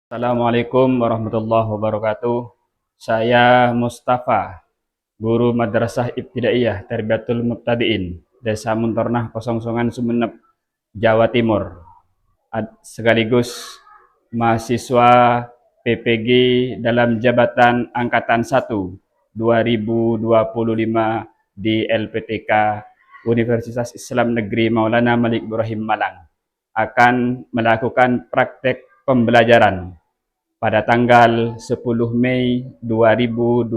Assalamualaikum warahmatullahi wabarakatuh. Saya Mustafa, guru Madrasah Ibtidaiyah Tarbiyatul Mubtadiin, Desa Muntornah, Kosongsogan, Sumeneb, Jawa Timur. Sekaligus mahasiswa PPG dalam jabatan Angkatan 1 2025 di LPTK Universitas Islam Negeri Maulana Malik Ibrahim Malang akan melakukan praktek pembelajaran pada tanggal 10 Mei 2025.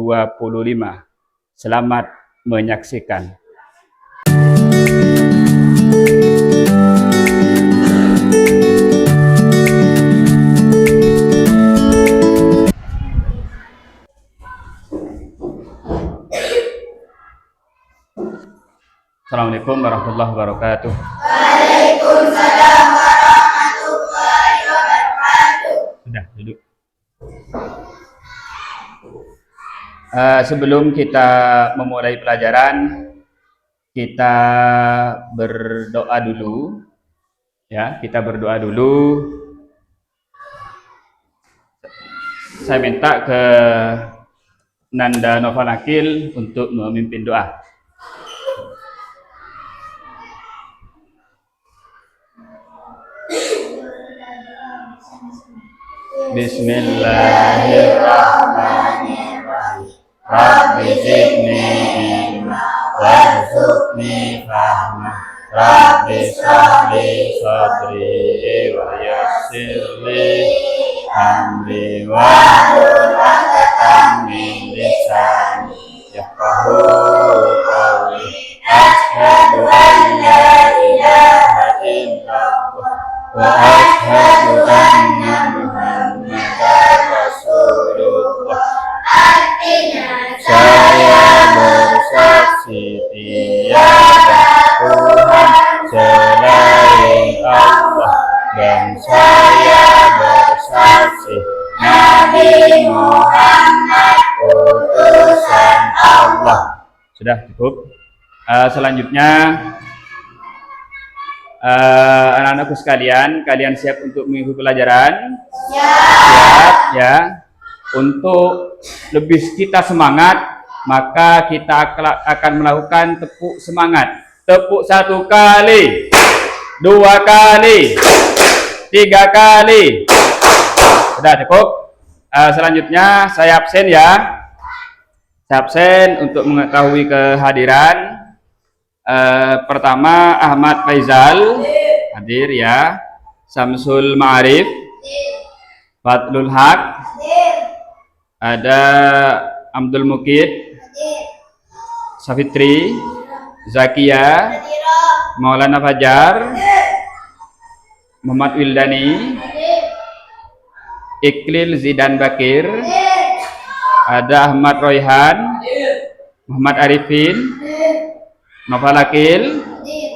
Selamat menyaksikan. Assalamualaikum warahmatullahi wabarakatuh. Waalaikumsalam warahmatullahi wabarakatuh. Sudah, duduk. Sebelum kita memulai pelajaran, kita berdoa dulu. Ya, kita berdoa dulu. Saya minta ke Nanda Novanakil untuk memimpin doa. Bismillahirrahmanirrahim. Rabbi zidni ilma warzuqni fahma. Rabbi shrah li sadri wa yassir li amri wahlul 'uqdatam min lisani yafqahu qawli. Asyhadu an la ilaha illallah wa asyhadu anna Muhammadar Rasulullah. Saya bersaksi tiada Tuhan selain Allah, dan saya bersaksi Nabi Muhammad utusan Allah. Sudah cukup. Selanjutnya, anak-anakku sekalian, kalian siap untuk mengikuti pelajaran? Siap ya. Untuk lebih kita semangat, maka kita akan melakukan tepuk semangat. Tepuk 1 kali, 2 kali, 3 kali. Sudah cukup. Selanjutnya saya absen ya. Saya absen untuk mengetahui kehadiran. Pertama Ahmad Faizal hadir ya. Samsul Ma'arif, Fadlul Haq, ada Abdul Mukid, Safitri, Zakia, Maulana Fajar, Muhammad Wildani, Iklil Zidan Bakir, ada Ahmad Royhan, Muhammad Arifin, Nofalakil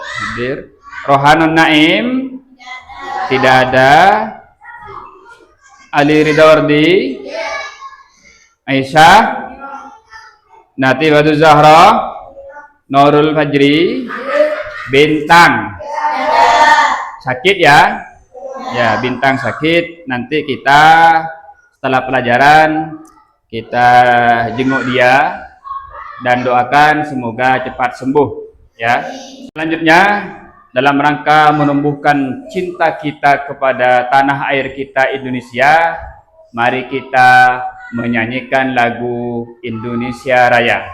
hadir, Rohanun Naim tidak ada, Ali Ridhawardi, Aisyah, Nati Batu Zahra, Nurul Fajri, Bintang sakit ya? Ya, Bintang sakit. Nanti kita setelah pelajaran kita jenguk dia dan doakan semoga cepat sembuh ya. Selanjutnya, dalam rangka menumbuhkan cinta kita kepada tanah air kita Indonesia, mari kita menyanyikan lagu Indonesia Raya.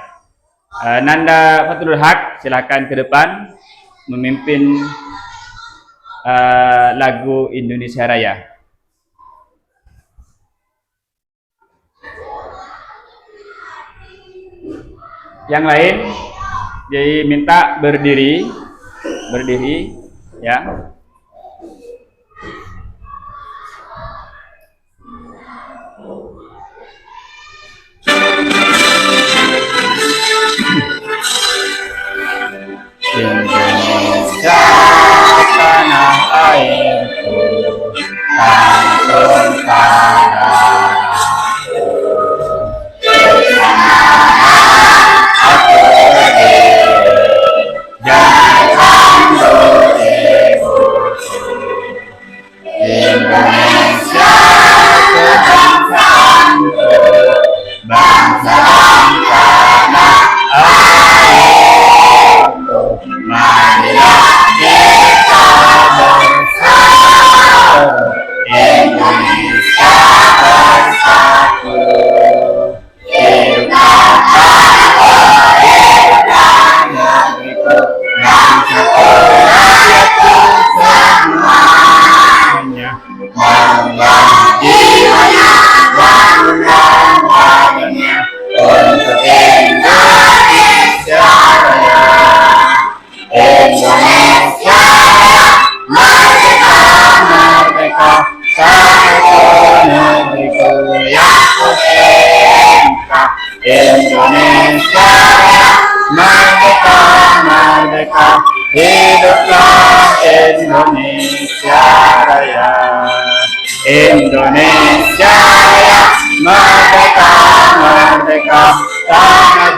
Nanda Fathul Haq, silakan ke depan memimpin lagu Indonesia Raya. Yang lain diminta berdiri ya. Indonesia tanah airku, kantong tanah aku berdiri, jangan ibuku. Indonesia Hiduplah Indonesia Raya. Indonesia Raya, merdeka, merdeka, tanah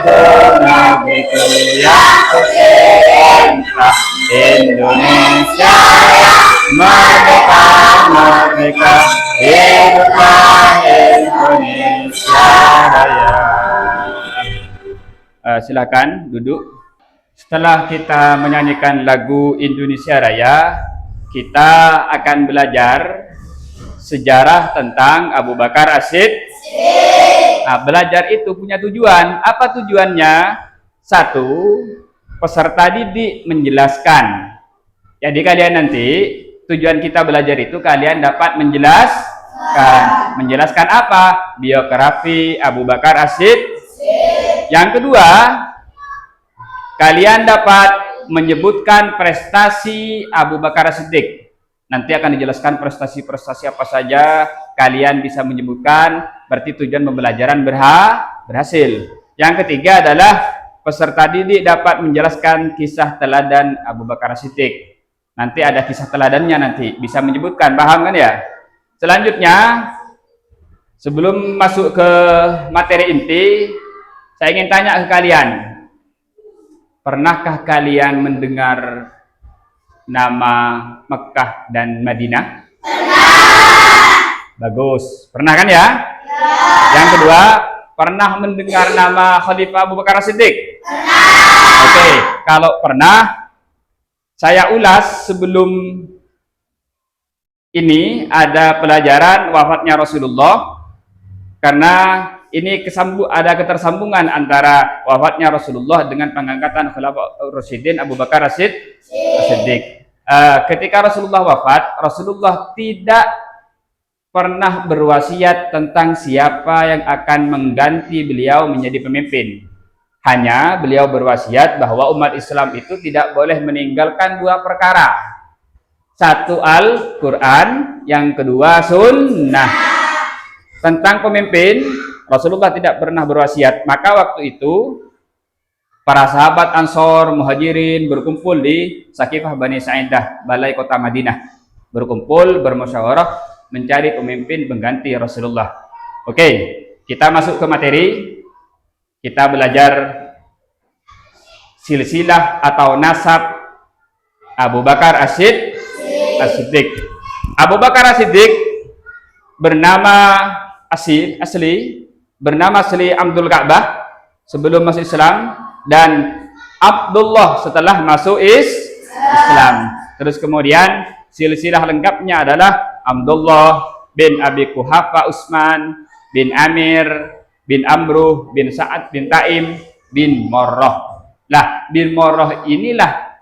negeriku yang tercinta. Indonesia Raya, merdeka, merdeka, hiduplah Indonesia Raya. Silakan duduk. Setelah kita menyanyikan lagu Indonesia Raya, kita akan belajar sejarah tentang Abu Bakar As-Siddiq. Nah, belajar itu punya tujuan. Apa tujuannya? Satu, peserta didik menjelaskan. Jadi kalian nanti, tujuan kita belajar itu kalian dapat menjelaskan. Menjelaskan apa? Biografi Abu Bakar As-Siddiq. Yang kedua, kalian dapat menyebutkan prestasi Abu Bakar As-Siddiq. Nanti akan dijelaskan prestasi-prestasi apa saja kalian bisa menyebutkan, berarti tujuan pembelajaran berhasil. Yang ketiga adalah peserta didik dapat menjelaskan kisah teladan Abu Bakar As-Siddiq. Nanti ada kisah teladannya, nanti bisa menyebutkan, paham kan ya? Selanjutnya, sebelum masuk ke materi inti, saya ingin tanya ke kalian, pernahkah kalian mendengar nama Mekah dan Madinah? Pernah. Bagus. Pernah kan ya? Yang kedua, pernah mendengar nama Khalifah Abu Bakar As-Siddiq? Pernah. Oke, kalau pernah, saya ulas sebelum ini ada pelajaran wafatnya Rasulullah, karena ini ada ketersambungan antara wafatnya Rasulullah dengan pengangkatan Khalifah Rasyidin Abu Bakar As-Siddiq. Ketika Rasulullah wafat, Rasulullah tidak pernah berwasiat tentang siapa yang akan mengganti beliau menjadi pemimpin. Hanya beliau berwasiat bahwa umat Islam itu tidak boleh meninggalkan dua perkara. Satu Al-Quran, yang kedua Sunnah. Tentang pemimpin, Rasulullah tidak pernah berwasiat. Maka waktu itu para sahabat Ansor, Muhajirin berkumpul di Sakifah Bani Sa'idah, Balai Kota Madinah. Berkumpul, bermusyawarah mencari pemimpin pengganti Rasulullah. Oke, kita masuk ke materi. Kita belajar silsilah atau nasab Abu Bakar As-Siddiq. Abu Bakar As-Siddiq bernama asli Abdul Ka'bah sebelum masuk Islam, dan Abdullah setelah masuk Islam. Terus kemudian silsilah lengkapnya adalah Abdullah bin Abi Quhafa Utsman bin Amir bin Amruh bin Sa'ad bin Taim bin Murrah. Lah, bin Murrah inilah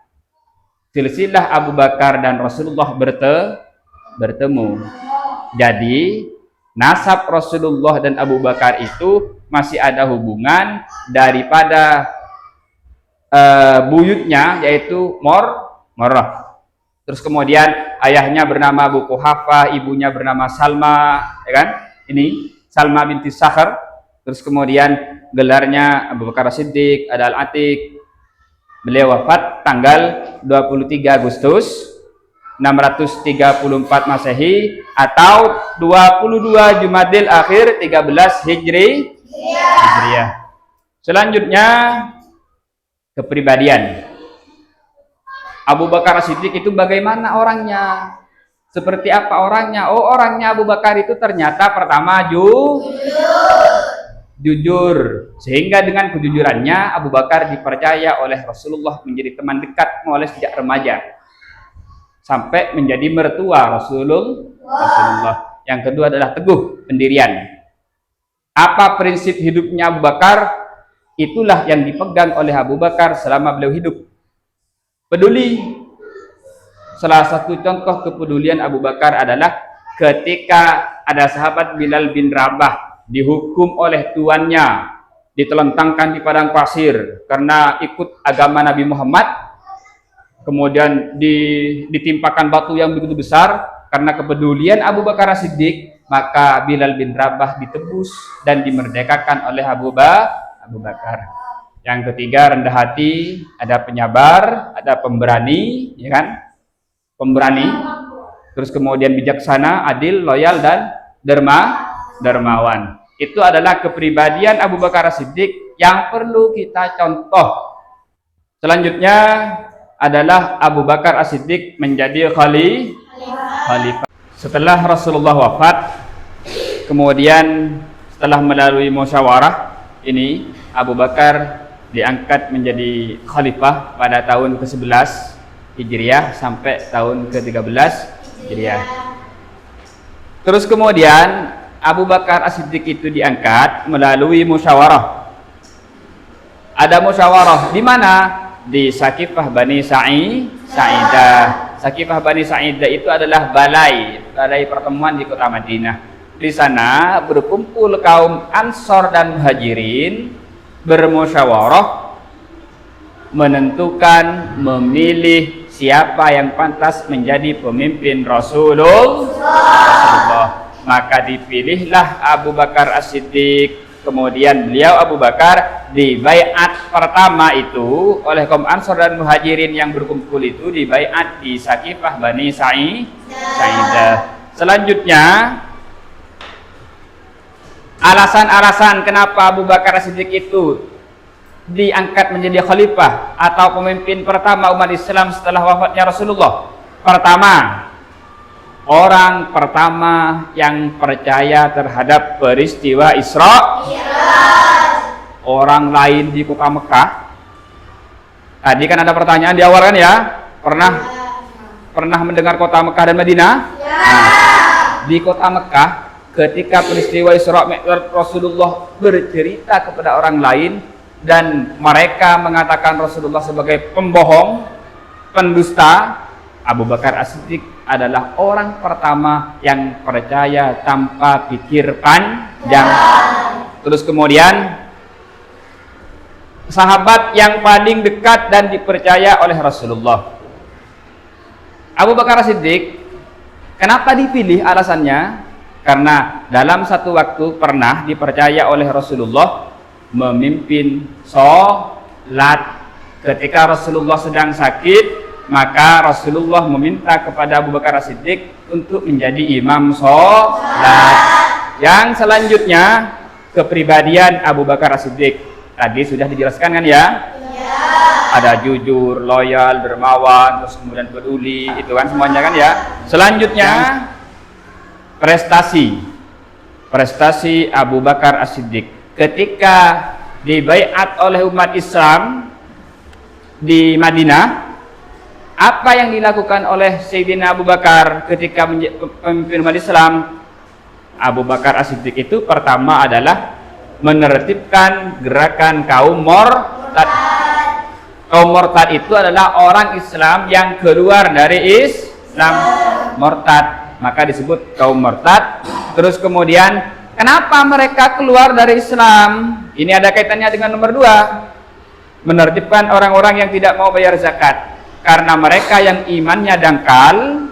silsilah Abu Bakar dan Rasulullah bertemu. Jadi nasab Rasulullah dan Abu Bakar itu masih ada hubungan daripada buyutnya, yaitu Murrah. Terus kemudian ayahnya bernama Abu Quhafa, ibunya bernama Salma, ya kan? Ini Salma binti Sakhr. Terus kemudian gelarnya Abu Bakar As-Siddiq, ada Al-Atiq. Beliau wafat tanggal 23 Agustus 634 Masehi atau 22 Jumadil Akhir 13 Hijriah. Selanjutnya, kepribadian. Abu Bakar As-Siddiq itu bagaimana orangnya? Seperti apa orangnya? Oh, orangnya Abu Bakar itu ternyata pertama jujur. Sehingga dengan kejujurannya Abu Bakar dipercaya oleh Rasulullah menjadi teman dekat mulai sejak remaja sampai menjadi mertua Rasulullah. Yang kedua adalah teguh pendirian. Apa prinsip hidupnya Abu Bakar? Itulah yang dipegang oleh Abu Bakar selama beliau hidup. Peduli. Salah satu contoh kepedulian Abu Bakar adalah ketika ada sahabat Bilal bin Rabah dihukum oleh tuannya, ditelentangkan di padang pasir karena ikut agama Nabi Muhammad. Kemudian ditimpakan batu yang begitu besar. Karena kepedulian Abu Bakar As-Siddiq, maka Bilal bin Rabah ditebus dan dimerdekakan oleh Abu Bakar. Yang ketiga rendah hati, ada penyabar, ada pemberani, ya kan? Pemberani. Terus kemudian bijaksana, adil, loyal, dan dermawan. Itu adalah kepribadian Abu Bakar As-Siddiq yang perlu kita contoh. Selanjutnya adalah Abu Bakar As-Siddiq menjadi khalifah. Setelah Rasulullah wafat, kemudian setelah melalui musyawarah ini, Abu Bakar diangkat menjadi khalifah pada tahun ke-11 Hijriah sampai tahun ke-13 Hijriah. Terus kemudian Abu Bakar As-Siddiq itu diangkat melalui musyawarah. Ada musyawarah di mana? Di Saqifah Bani Sa'idah. Saqifah Bani Sa'idah itu adalah balai pertemuan di kota Madinah. Di sana berkumpul kaum Ansor dan Muhajirin bermusyawarah menentukan, memilih siapa yang pantas menjadi pemimpin Rasulullah. Maka dipilihlah Abu Bakar As-Siddiq. Kemudian beliau Abu Bakar di baiat pertama itu oleh kaum Ansor dan Muhajirin yang berkumpul itu di baiat di Saqifah Bani Sa'idah. Selanjutnya alasan-alasan kenapa Abu Bakar As-Siddiq itu diangkat menjadi khalifah atau pemimpin pertama umat Islam setelah wafatnya Rasulullah. Pertama, orang pertama yang percaya terhadap peristiwa Isra. Orang lain di kota Mekah. Tadi kan ada pertanyaan di awal kan ya? Pernah mendengar kota Mekah dan Madinah? Nah, di kota Mekah ketika peristiwa Isra Mi'raj Rasulullah bercerita kepada orang lain dan mereka mengatakan Rasulullah sebagai pembohong, pendusta, Abu Bakar As-Siddiq adalah orang pertama yang percaya tanpa pikir panjang. Terus kemudian sahabat yang paling dekat dan dipercaya oleh Rasulullah. Abu Bakar As-Siddiq kenapa dipilih? Alasannya karena dalam satu waktu pernah dipercaya oleh Rasulullah memimpin sholat. Ketika Rasulullah sedang sakit, maka Rasulullah meminta kepada Abu Bakar As-Siddiq untuk menjadi imam sholat. Yang selanjutnya, kepribadian Abu Bakar As-Siddiq. Tadi sudah dijelaskan kan ya? Ada jujur, loyal, dermawan, terus kemudian peduli, itu kan semuanya kan ya? Selanjutnya, prestasi Abu Bakar As-Siddiq ketika dibaiat oleh umat Islam di Madinah. Apa yang dilakukan oleh Sayyidina Abu Bakar ketika memimpin umat Islam? Abu Bakar As-Siddiq itu pertama adalah menertibkan gerakan kaum murtad. Kaum murtad itu adalah orang Islam yang keluar dari Islam, murtad, maka disebut kaum murtad. Terus kemudian kenapa mereka keluar dari Islam? Ini ada kaitannya dengan nomor 2, menertibkan orang-orang yang tidak mau bayar zakat. Karena mereka yang imannya dangkal,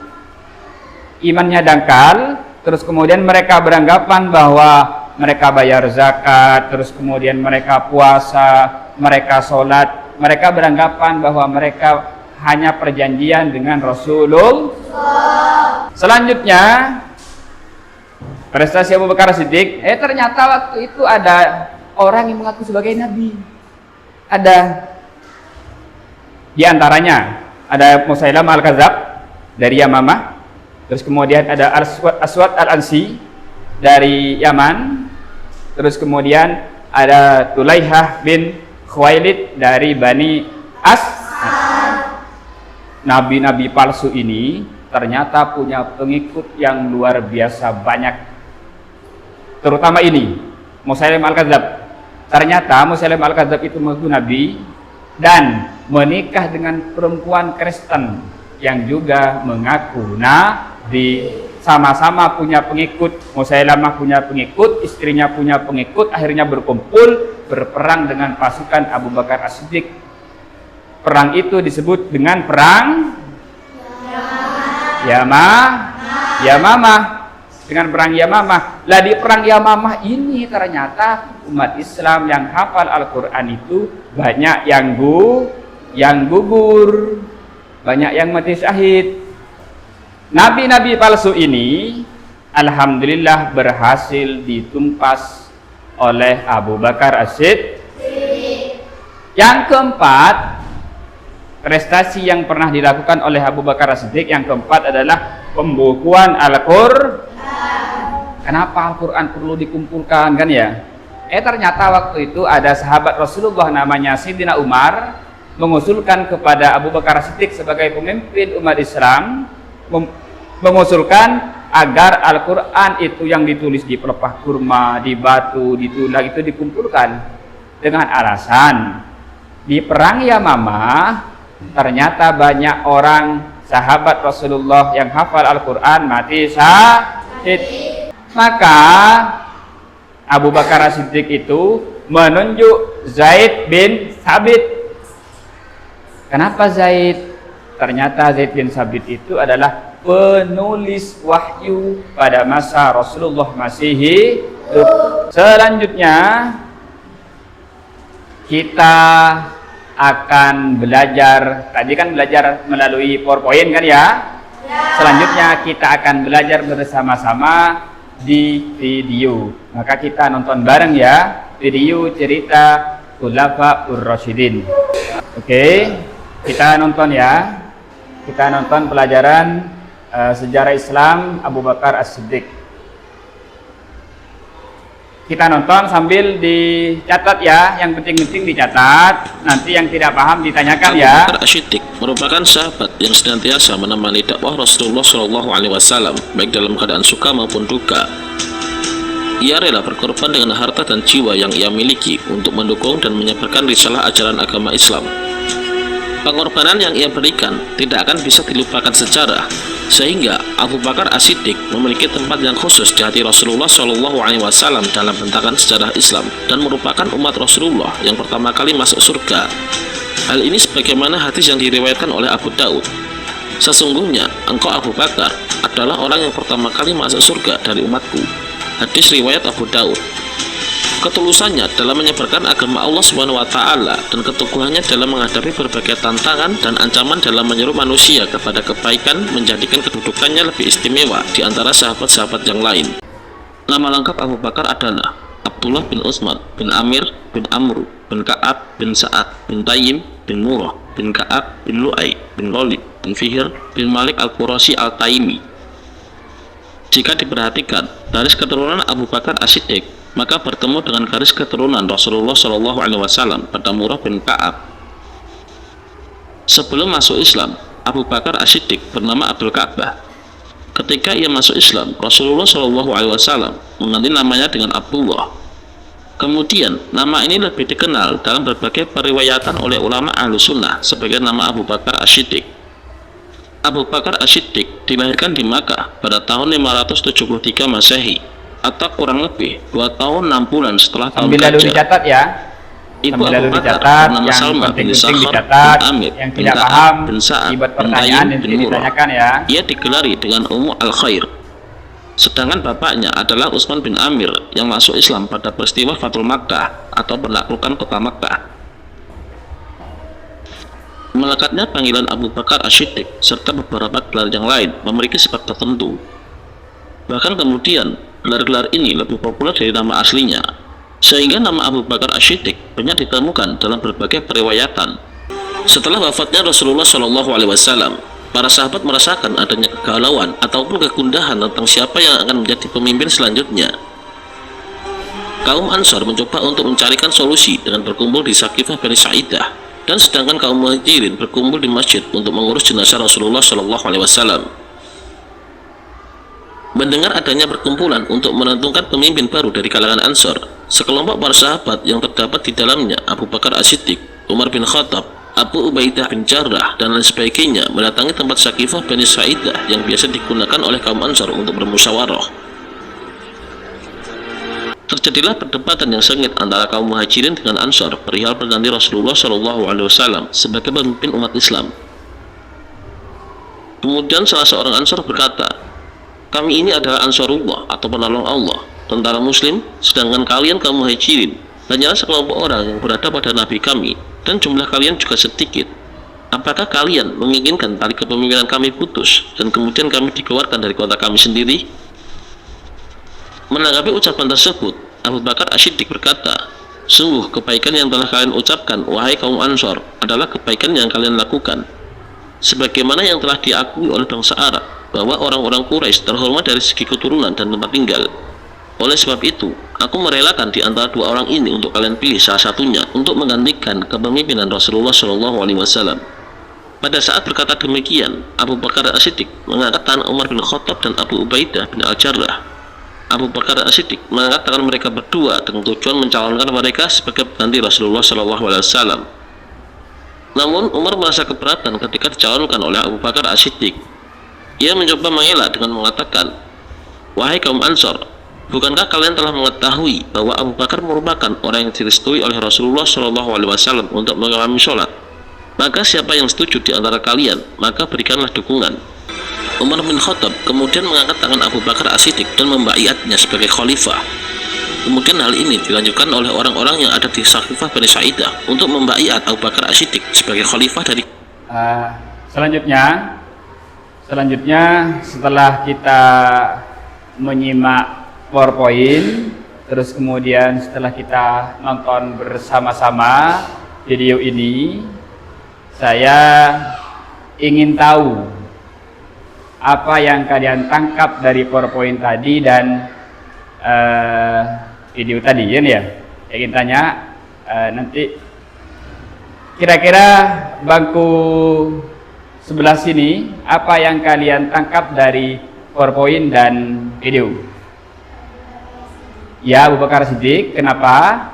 terus kemudian mereka beranggapan bahwa mereka bayar zakat, terus kemudian mereka puasa, mereka sholat, mereka beranggapan bahwa mereka hanya perjanjian dengan Rasulullah. Selanjutnya, prestasi Abu Bakar As-Siddiq, ternyata waktu itu ada orang yang mengaku sebagai nabi. Ada di antaranya ada Musailam Al-Kadzab dari Yamamah, terus kemudian ada Aswad Al-Ansi dari Yaman, terus kemudian ada Tulaihah bin Khuwailid dari Bani As'ad. Nabi-nabi palsu ini ternyata punya pengikut yang luar biasa banyak. Terutama ini Musailam Al-Kadzab. Ternyata Musailam Al-Kadzab itu mengaku nabi dan menikah dengan perempuan Kristen yang juga mengaku nabi. Sama-sama punya pengikut. Musailamah punya pengikut, istrinya punya pengikut, akhirnya berkumpul berperang dengan pasukan Abu Bakar As-Siddiq. Perang itu disebut dengan perang Yamamah. dengan perang Yamamah. Lah di perang Yamamah ini ternyata umat Islam yang hafal Al-Quran itu banyak yang gugur, banyak yang mati syahid. Nabi-nabi palsu ini alhamdulillah berhasil ditumpas oleh Abu Bakar As-Siddiq. Yang keempat, prestasi yang pernah dilakukan oleh Abu Bakar As-Siddiq yang keempat adalah pembukuan Al-Qur'an. Kenapa Al-Qur'an perlu dikumpulkan kan ya? Ternyata waktu itu ada sahabat Rasulullah namanya Sayyidina Umar mengusulkan kepada Abu Bakar As-Siddiq sebagai pemimpin umat Islam, mengusulkan agar Al-Qur'an itu yang ditulis di pelepah kurma, di batu, di tulang itu dikumpulkan dengan alasan di perang Yamamah ternyata banyak orang sahabat Rasulullah yang hafal Al-Quran mati syahid. Maka Abu Bakar As-Siddiq itu menunjuk Zaid bin Sabit. Kenapa Zaid? Ternyata Zaid bin Sabit itu adalah penulis wahyu pada masa Rasulullah masih hidup. Selanjutnya kita akan belajar, tadi kan belajar melalui PowerPoint kan ya? Selanjutnya kita akan belajar bersama-sama di video. Maka kita nonton bareng ya video cerita Khulafaur Rasyidin. Oke, kita nonton ya. Kita nonton pelajaran sejarah Islam Abu Bakar As-Siddiq. Kita nonton sambil dicatat ya, yang penting-penting dicatat. Nanti yang tidak paham ditanyakan ya. Abu Bakar As-Siddiq merupakan sahabat yang senantiasa menemani dakwah Rasulullah SAW, baik dalam keadaan suka maupun duka. Ia rela berkorban dengan harta dan jiwa yang ia miliki untuk mendukung dan menyebarkan risalah ajaran agama Islam. Pengorbanan yang ia berikan tidak akan bisa dilupakan sejarah, sehingga Abu Bakar As-Siddiq memiliki tempat yang khusus di hati Rasulullah SAW dalam bentakan sejarah Islam dan merupakan umat Rasulullah yang pertama kali masuk surga. Hal ini sebagaimana hadis yang diriwayatkan oleh Abu Daud. Sesungguhnya engkau Abu Bakar adalah orang yang pertama kali masuk surga dari umatku. Hadis riwayat Abu Daud. Ketulusannya dalam menyebarkan agama Allah SWT dan keteguhannya dalam menghadapi berbagai tantangan dan ancaman dalam menyuruh manusia kepada kebaikan menjadikan kedudukannya lebih istimewa di antara sahabat-sahabat yang lain. Nama lengkap Abu Bakar adalah Abdullah bin Utsman bin Amir bin Amru bin Ka'ab bin Sa'ad bin Tayyim bin Murrah bin Ka'ab bin Lu'ay bin Ghalib bin Fihr bin Malik Al-Qurashi Al-Taimi. Jika diperhatikan garis keturunan Abu Bakar As-Siddiq, maka bertemu dengan garis keturunan Rasulullah SAW pada Murrah bin Ka'ab. Sebelum masuk Islam, Abu Bakar As-Siddiq bernama Abdul Ka'bah. Ketika ia masuk Islam, Rasulullah SAW mengganti namanya dengan Abdullah. Kemudian, nama ini lebih dikenal dalam berbagai periwayatan oleh ulama Ahlus Sunnah sebagai nama Abu Bakar As-Siddiq. Abu Bakar As-Siddiq dilahirkan di Makkah pada tahun 573 Masehi, atau kurang lebih 2 tahun 6 bulan setelah tahun Sambil lalu Gajah. dicatat ya. Ibu Sambil lalu Abu Bakar dicatat, bernama yang Salma bin penting-penting Sakhar dicatat, bin Amir yang bin tidak Ka'ab paham bin Sa'ad dibuat bin pertanyaan Tayyim dan bin Murrah. ditanyakan ya. Ia digelari dengan Ummu Al-Khair. Sedangkan bapaknya adalah Utsman bin Amir yang masuk Islam pada peristiwa Fathul Makkah atau penaklukan kota Makkah. Melekatnya panggilan Abu Bakar As-Siddiq serta beberapa gelar yang lain memiliki sifat tertentu. Bahkan kemudian gelar-gelar ini lebih populer dari nama aslinya, sehingga nama Abu Bakar As-Siddiq banyak ditemukan dalam berbagai periwayatan. Setelah wafatnya Rasulullah SAW, para sahabat merasakan adanya kegalauan ataupun kegundahan tentang siapa yang akan menjadi pemimpin selanjutnya. Kaum Ansar mencoba untuk mencarikan solusi dengan berkumpul di Saqifah Bani Sa'idah, dan sedangkan kaum Muhajirin berkumpul di masjid untuk mengurus jenazah Rasulullah SAW. Mendengar adanya perkumpulan untuk menentukan pemimpin baru dari kalangan Ansar, sekelompok para sahabat yang terdapat di dalamnya Abu Bakar As-Siddiq, Umar bin Khattab, Abu Ubaidah bin Jarrah, dan lain sebagainya mendatangi tempat Saqifah Bani Sa'idah yang biasa digunakan oleh kaum Ansar untuk bermusyawarah. Terjadilah perdebatan yang sengit antara kaum Muhajirin dengan Ansar perihal pengganti Rasulullah SAW sebagai pemimpin umat Islam. Kemudian salah seorang Ansar berkata, kami ini adalah Ansarullah atau penolong Allah, tentara muslim, sedangkan kalian kaum muhajirin hanyalah sekelompok orang yang berada pada nabi kami, dan jumlah kalian juga sedikit. Apakah kalian menginginkan tali kepemimpinan kami putus dan kemudian kami dikeluarkan dari kota kami sendiri? Menanggapi ucapan tersebut, Abu Bakar As-Siddiq berkata, sungguh kebaikan yang telah kalian ucapkan, wahai kaum Ansor, adalah kebaikan yang kalian lakukan. Sebagaimana yang telah diakui oleh bangsa Arab, bahwa orang-orang Quraisy terhormat dari segi keturunan dan tempat tinggal. Oleh sebab itu, aku merelakan di antara dua orang ini untuk kalian pilih salah satunya untuk menggantikan kepemimpinan Rasulullah SAW. Pada saat berkata demikian, Abu Bakar As-Siddiq mengangkat tangan Umar bin Khattab dan Abu Ubaidah bin Al-Jarrah. Abu Bakar As-Siddiq mengangkat tangan mereka berdua dengan tujuan mencalonkan mereka sebagai pengganti Rasulullah SAW. Namun Umar merasa keberatan ketika dicalonkan oleh Abu Bakar As-Siddiq. Ia mencoba mengelak dengan mengatakan, wahai kaum Ansor, bukankah kalian telah mengetahui bahwa Abu Bakar merupakan orang yang direstui oleh Rasulullah SAW untuk mengalami sholat? Maka siapa yang setuju di antara kalian, maka berikanlah dukungan. Umar bin Khattab kemudian mengangkat tangan Abu Bakar As-Siddiq dan membaiatnya sebagai khalifah. Kemudian hal ini dilanjutkan oleh orang-orang yang ada di Saqifah Bani Sa'idah untuk membaiat Abu Bakar As-Siddiq sebagai khalifah dari Selanjutnya setelah kita menyimak PowerPoint, terus kemudian setelah kita nonton bersama-sama video ini, saya ingin tahu apa yang kalian tangkap dari PowerPoint tadi dan video tadi, ya. Saya ingin tanya, nanti kira-kira bangku sebelah sini, apa yang kalian tangkap dari PowerPoint dan video? Ya, Abu Bakar Siddiq, kenapa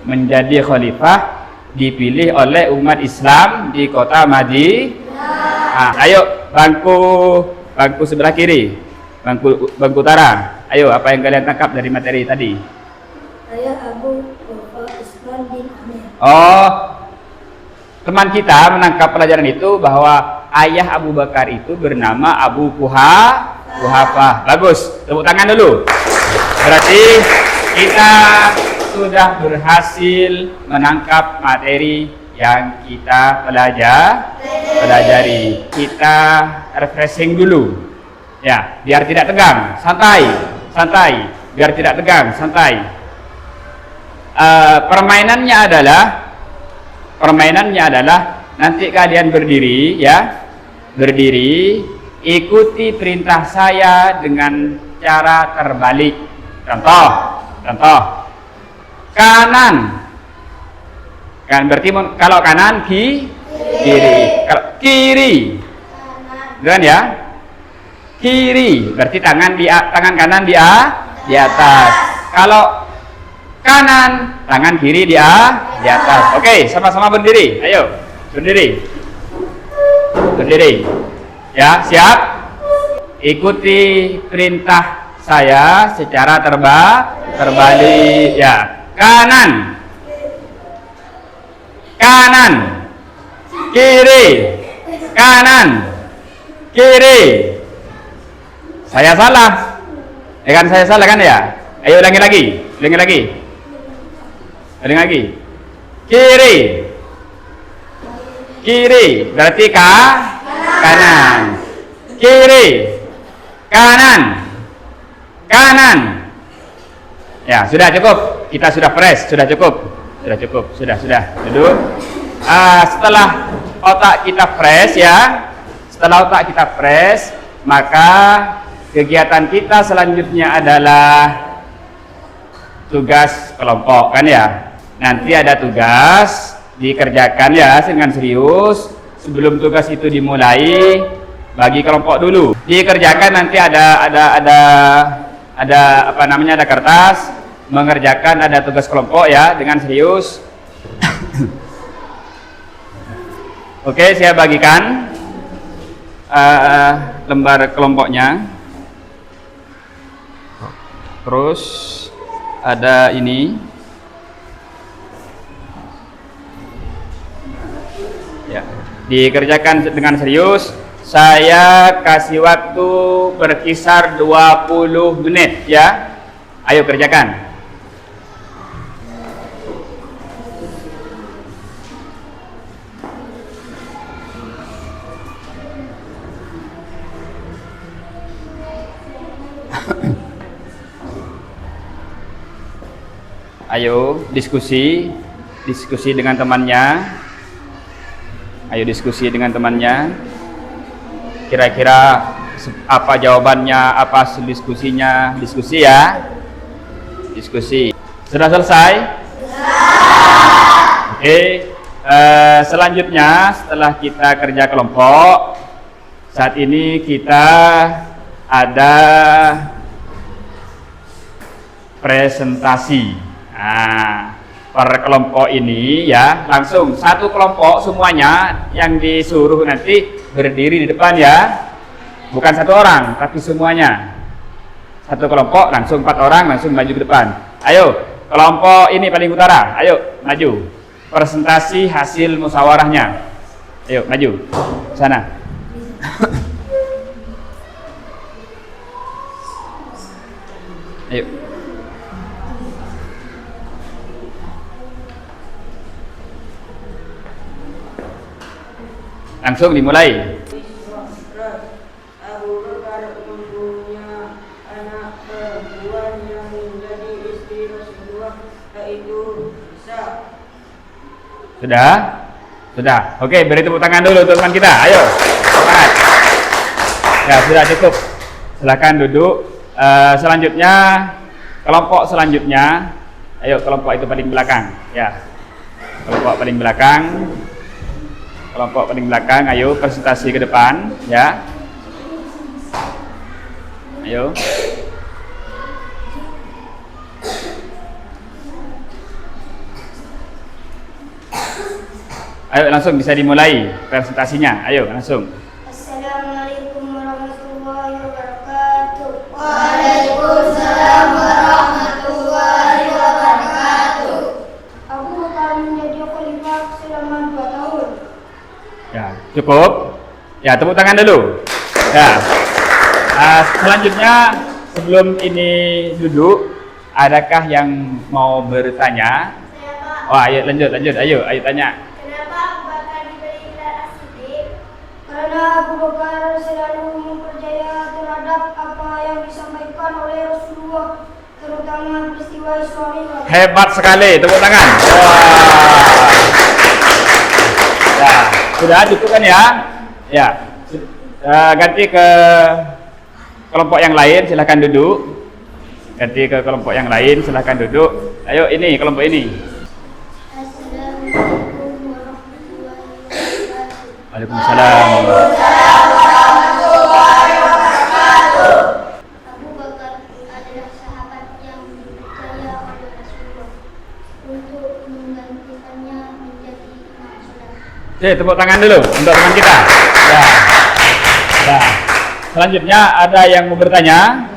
menjadi khalifah dipilih oleh umat Islam di kota Madinah? Ayo, bangku sebelah kiri, bangku utara. Ayo, apa yang kalian tangkap dari materi tadi? Saya Abu Bakar Usman bin Amir. Oh, teman kita menangkap pelajaran itu bahwa ayah Abu Bakar itu bernama Abu Quhafah. Bagus, tepuk tangan dulu. Berarti kita sudah berhasil menangkap materi yang kita pelajari. Kita refreshing dulu, ya, biar tidak tegang, santai, biar tidak tegang, santai. Permainannya adalah nanti kalian berdiri, ya, ikuti perintah saya dengan cara terbalik. Contoh, kanan, kan berarti kalau kanan kiri, kalau kiri, kan ya, kiri berarti tangan kanan di atas. Kalau kanan, tangan kiri di atas. Oke, sama-sama berdiri. Ayo, berdiri. Ya, siap? Ikuti perintah saya secara terbalik. Ya, kanan, kiri, kanan, kiri. Saya salah. Ya kan, saya salah kan ya? Ayo ulangi lagi. Kiri berarti kanan. Kiri, kanan. Ya, sudah cukup. Kita sudah fresh, sudah cukup. Sudah. Duduk. Setelah otak kita fresh, maka kegiatan kita selanjutnya adalah tugas kelompok, kan ya. Nanti ada tugas dikerjakan ya dengan serius. Sebelum tugas itu dimulai, bagi kelompok dulu. Dikerjakan nanti ada apa namanya, ada kertas mengerjakan, ada tugas kelompok ya dengan serius. Oke, saya bagikan lembar kelompoknya. Terus ada ini. Ya, dikerjakan dengan serius. Saya kasih waktu berkisar 20 menit ya. Ayo kerjakan. Ayo diskusi dengan temannya. Ayo diskusi dengan temannya. Kira-kira apa jawabannya, apa hasil diskusinya? Diskusi ya. Diskusi. Sudah selesai? Oke. Selanjutnya setelah kita kerja kelompok, saat ini kita ada presentasi. Nah, per kelompok ini ya, langsung satu kelompok semuanya yang disuruh nanti berdiri di depan ya. Bukan satu orang, tapi semuanya. Satu kelompok langsung 4 orang langsung maju ke depan. Ayo, kelompok ini paling utara. Ayo, maju. Presentasi hasil musyawarahnya. Ayo, maju. Sana. Ayo. Langsung dimulai. Abu Bakar mempunyai anak perempuan yang menjadi istri Rasulullah, yaitu Isa. Sudah? Sudah. Oke, beri tepuk tangan dulu untuk teman kita. Ayo. Semangat. Ya, sudah cukup. Silakan duduk. Selanjutnya kelompok selanjutnya. Ayo, kelompok itu paling belakang. Ya. Kelompok paling belakang. Kelompok paling belakang, ayo presentasi ke depan, ya. Ayo. Ayo langsung bisa dimulai presentasinya. Ayo langsung. Assalamualaikum warahmatullahi wabarakatuh. Waalaikumsalam warahmatullahi wabarakatuh. Abu Bakar menjadi khalifah selama 2 tahun. Ya, cukup. Ya, tepuk tangan dulu. Ya. Selanjutnya sebelum ini duduk, adakah yang mau bertanya? Oh, ayo lanjut. Ayo tanya. Kenapa Abu Bakar diberi gelar As-Siddiq? Karena Abu Bakar selalu mempercaya terhadap apa yang disampaikan oleh Rasulullah, terutama peristiwa Isra Mi'raj. Hebat sekali, tepuk tangan. Wah. Ya, sudah cukup kan ya? Ya. Ganti ke kelompok yang lain, silahkan duduk. Ganti ke kelompok yang lain, silahkan duduk. Ayo ini kelompok ini. Assalamualaikum warahmatullahi wabarakatuh. Waalaikumsalam. Abu Bakar adalah sahabat yang dipercaya oleh Rasulullah untuk menggantikannya menjadi imam salat. Oke, tepuk tangan dulu untuk teman kita. Ya. Ya. Selanjutnya ada yang mau bertanya?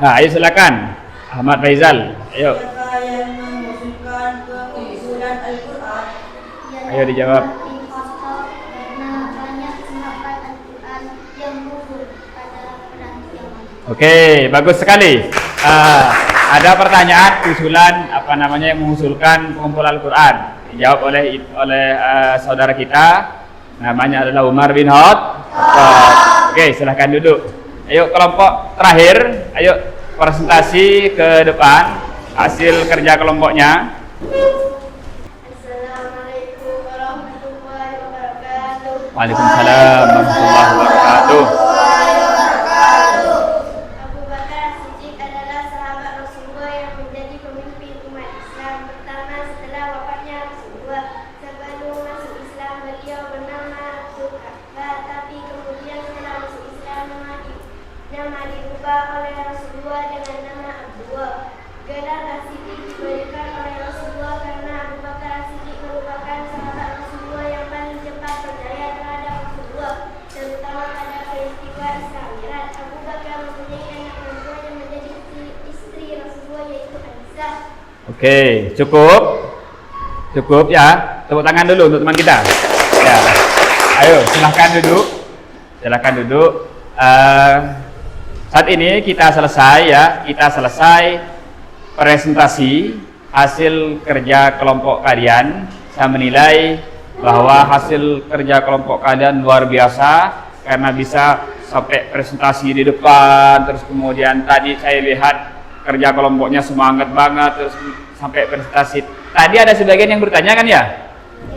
Nah, ayo silakan. Ahmad Faizal. Ayo. Siapa yang mengusulkan pengusulan Al-Quran? Ayo dijawab. Karena banyak sahabat Al-Quran yang gugur pada penanti yang lalu. Oke, bagus sekali. Ada pertanyaan usulan apa namanya yang mengusulkan pengumpul Al-Quran. Dijawab oleh saudara kita. Namanya adalah Umar bin Khattab. Oke, silahkan duduk. Ayo kelompok terakhir. Ayo presentasi ke depan hasil kerja kelompoknya. Assalamualaikum warahmatullahi wabarakatuh. Waalaikumsalam warahmatullahi wabarakatuh. Abu Bakar As-Siddiq adalah sahabat Rasulullah yang menjadi pemimpin umat Islam pertama setelah wafatnya Rasulullah. Sebelum masuk Islam beliau bernama Dzulkifli, tapi kemudian setelah masuk Islam nama diubah oleh Rasulullah dengan nama Abdullah. Gelar As-Siddiq diberikan oleh Rasulullah karena Abu Bakar As-Siddiq merupakan sahabat Rasulullah yang paling cepat percaya terhadap Rasulullah, terutama pada peristiwa Isra Mi'raj. Abu Bakar mempunyai anak perempuan yang menjadi istri Rasulullah, yaitu Aisyah. Oke, cukup. Cukup ya. Tepuk tangan dulu untuk teman kita. Ya. Ayo, silahkan duduk. Silakan duduk. Saat ini kita selesai presentasi hasil kerja kelompok kalian. Saya menilai bahwa hasil kerja kelompok kalian luar biasa karena bisa sampai presentasi di depan, terus kemudian tadi saya lihat kerja kelompoknya semangat banget, terus sampai presentasi. Tadi ada sebagian yang bertanya kan ya?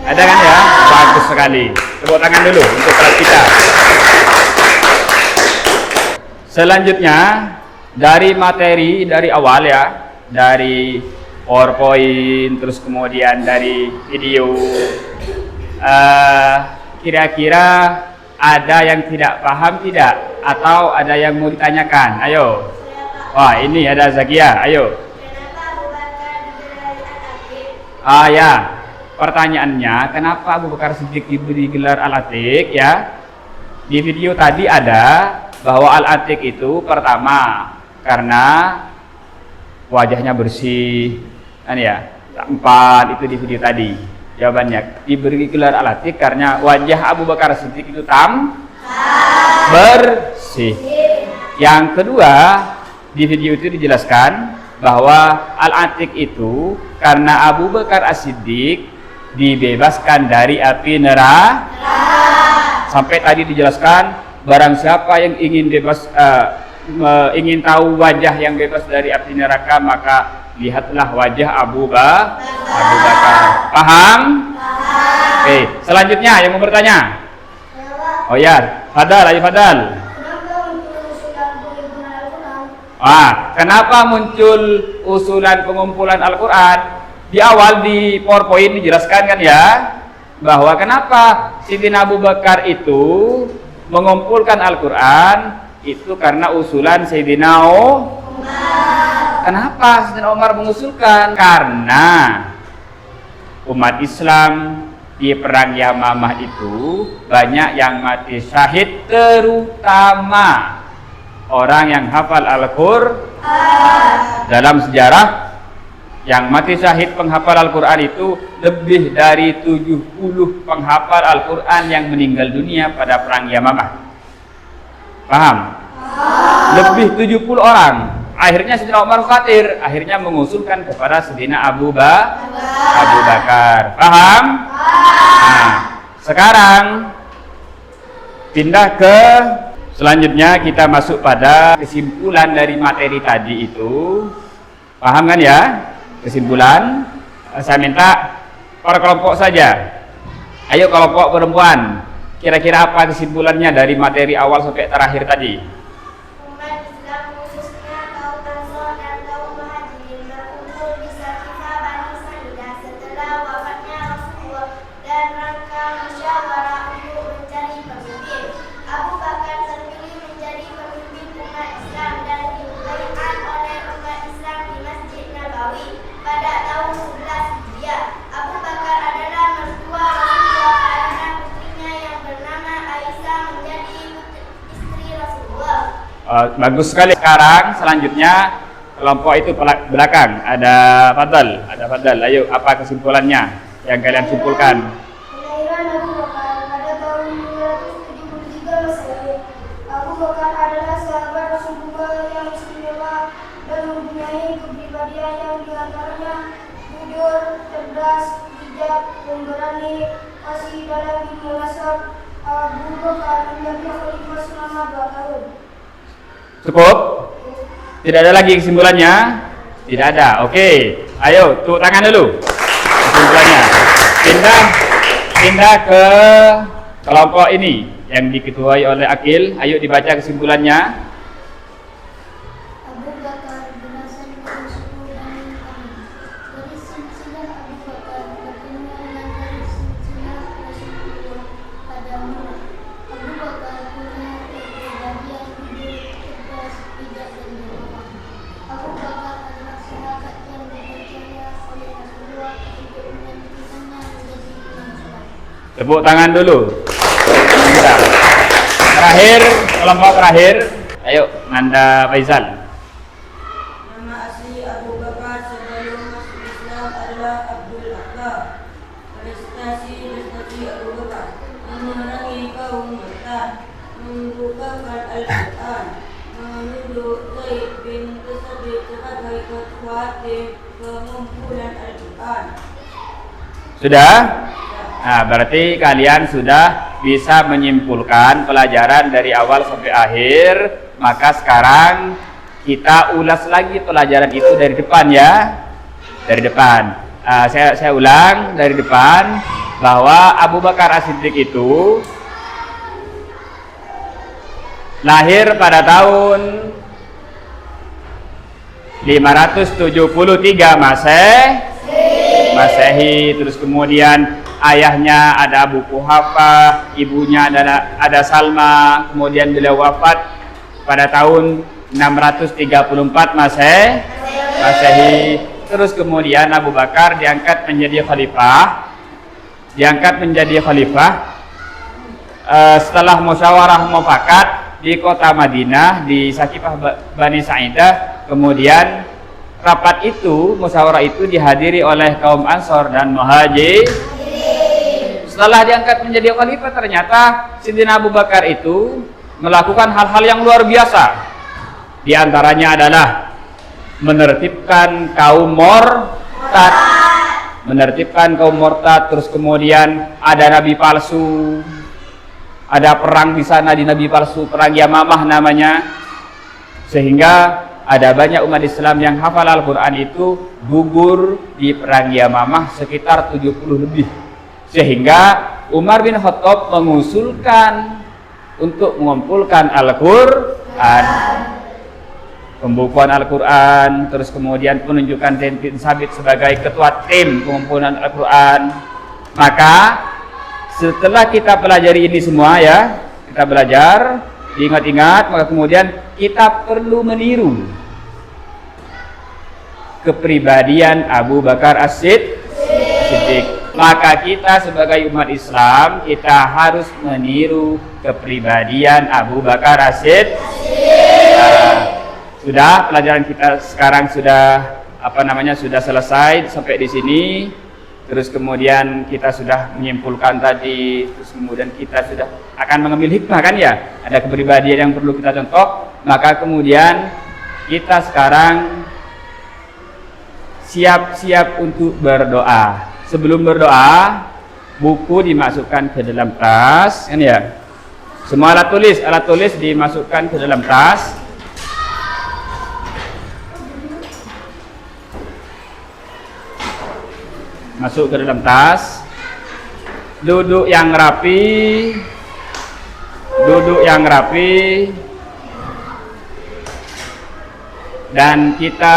Ada kan ya? Bagus sekali. Tepuk tangan dulu untuk kelas kita. Selanjutnya dari materi dari awal ya, dari PowerPoint, terus kemudian dari video, kira-kira ada yang tidak paham tidak? Atau ada yang mau ditanyakan? Ayo. Wah, ini ada Zakia. Ayo. Kenapa Abu Bakar digelari Al-Atiq? Ya. Pertanyaannya, kenapa Abu Bakar Siddiq diberi gelar Al-Atiq ya? Di video tadi ada bahwa Al-Atiq itu pertama karena wajahnya bersih, kan ya. Empat itu di video tadi. Jawabannya diberi gelar Al-Atiq karena wajah Abu Bakar Siddiq itu bersih. Yang kedua, di video itu dijelaskan bahwa Al-Atiq itu karena Abu Bakar As-Siddiq dibebaskan dari api neraka. Sampai tadi dijelaskan barang siapa yang ingin bebas, ingin tahu wajah yang bebas dari api neraka, maka lihatlah wajah Abu Bakar. Paham? Oke, selanjutnya yang mau bertanya. Oh ya, Fadal, ayo Fadal. Kenapa muncul usulan pengumpulan Al-Quran? Di awal di PowerPoint dijelaskan kan ya, bahwa kenapa Sayyidina Abu Bakar itu mengumpulkan Al-Quran itu karena usulan Sayyidina Umar. Kenapa Sayyidina Umar mengusulkan? Karena umat Islam di perang Yamamah itu banyak yang mati syahid, terutama orang yang hafal Al-Quran. Dalam sejarah yang mati syahid penghafal Al-Quran itu lebih dari 70 penghafal Al-Quran yang meninggal dunia pada perang Yamamah. Paham? Lebih 70 orang. Akhirnya Sayyidina Umar khawatir, akhirnya mengusulkan kepada Sayyidina Abu Bakar. Paham? Nah, sekarang pindah ke selanjutnya, kita masuk pada kesimpulan dari materi tadi itu. Paham kan ya? Kesimpulan, saya minta per kelompok saja. Ayo kelompok perempuan, kira-kira apa kesimpulannya dari materi awal sampai terakhir tadi? Umat Islam khususnya kaum Ansor dan kaum Muhajirin berkumpul di Saqifah Bani Sa'idah setelah wafatnya Rasulullah dan rangka musyawarah untuk mencari pemimpin. Abu Bakar terpilih menjadi pemimpin umat Islam dan dibaiat oleh umat Islam di Masjid Nabawi pada tahun 11 Hijriah. Abu Bakar adalah mertua Rasulullah karena putrinya yang bernama Aisyah menjadi istri Rasulullah. Bagus sekali. Sekarang selanjutnya kelompok itu belakang ada Fadal. Ayo, apa kesimpulannya yang kalian simpulkan? Kelahiran Abu Bakar pada tahun 273 Masehi. Abu Bakar adalah sahabat Rasulullah yang istimewa dan mempunyai kepribadian yang diantaranya jujur, cerdas, bijak, pemberani, fasih dalam ilmu nasab. Abu Bakar menjadi khalifah selama 2 tahun. Cukup? Tidak ada lagi kesimpulannya? Tidak ada. Oke. Ayo, tepuk tangan dulu. Kesimpulannya. Pindah ke kelompok ini yang diketuai oleh Akil. Ayo dibaca kesimpulannya. Abu Bakar belasan dari suku Bani Tamim. Dari silsilah Abu Bakar bertemu dengan dari silsilah Rasulullah pada mula. Abu Bakar punya kepribadian jujur, cerdas, bijak dan dermawan. Abu Bakar adalah sahabat yang dipercaya oleh Rasulullah untuk menggantikannya menjadi imam sholat. Tepuk tangan dulu. Bentar. Terakhir, kelompok terakhir. Ayo, Nanda Faizal. Nama asli Abu Bakar sebelum masuk Islam adalah Abdul Akbar. Prestasi Abu Bakar memerangi kaum murtad, sebagai ketua tim pengumpulan Al-Quran. Sudah? Nah, berarti kalian sudah bisa menyimpulkan pelajaran dari awal sampai akhir. Maka sekarang kita ulas lagi pelajaran itu dari depan ya. Dari depan. Saya ulang dari depan bahwa Abu Bakar As-Siddiq itu lahir pada tahun 573 Masehi. Terus kemudian ayahnya ada Abu Quhafa, ibunya ada Salma. Kemudian beliau wafat pada tahun 634 Masehi. Terus kemudian Abu Bakar diangkat menjadi khalifah. Setelah musyawarah mufakat di kota Madinah, di Sakifah Bani Sa'idah. Kemudian rapat itu, musyawarah itu dihadiri oleh kaum Ansor dan Muhajir. Setelah diangkat menjadi khalifah, ternyata Sayyidina Abu Bakar itu melakukan hal-hal yang luar biasa. Di antaranya adalah menertibkan kaum murtad. Terus kemudian ada nabi palsu. Ada perang di sana, di nabi palsu, perang Yamamah namanya. Sehingga ada banyak umat Islam yang hafal Al-Quran itu gugur di perang Yamamah sekitar 70 lebih. Sehingga Umar bin Khattab mengusulkan untuk mengumpulkan Al-Quran, pembukuan Al-Quran, terus kemudian penunjukan Zaid bin Sabit sebagai ketua tim pengumpulan Al-Quran. Maka setelah kita pelajari ini semua ya, kita belajar, diingat-ingat, maka kemudian kita perlu meniru kepribadian Abu Bakar As-Siddiq. Maka kita sebagai umat Islam, kita harus meniru kepribadian Abu Bakar As-Siddiq. Sudah, pelajaran kita sekarang sudah sudah selesai sampai di sini. Terus kemudian kita sudah menyimpulkan tadi, terus kemudian kita sudah akan mengambil hikmah kan ya, ada kepribadian yang perlu kita contoh. Maka kemudian kita sekarang siap-siap untuk berdoa. Sebelum berdoa, buku dimasukkan ke dalam tas kan ya. Semua alat tulis dimasukkan ke dalam tas. Masuk ke dalam tas, duduk yang rapi, dan kita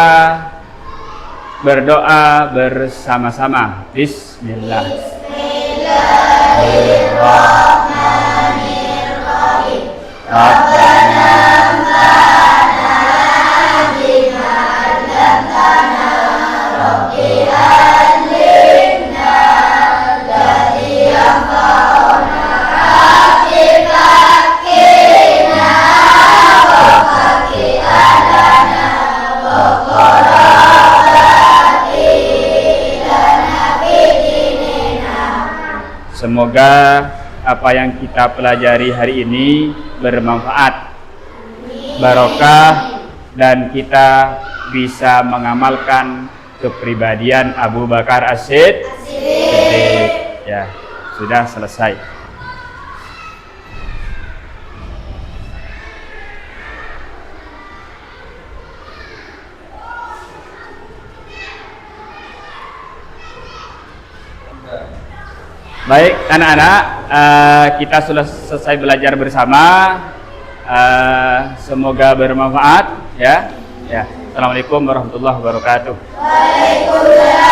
berdoa bersama-sama. Bismillah. Bismillahirrahmanirrahim. Rabbana semoga apa yang kita pelajari hari ini bermanfaat, barokah, dan kita bisa mengamalkan kepribadian Abu Bakar As-Siddiq. Ya, sudah selesai. Baik anak-anak, kita sudah selesai belajar bersama. Semoga bermanfaat ya. Assalamualaikum warahmatullahi wabarakatuh. Waalaikumsalam.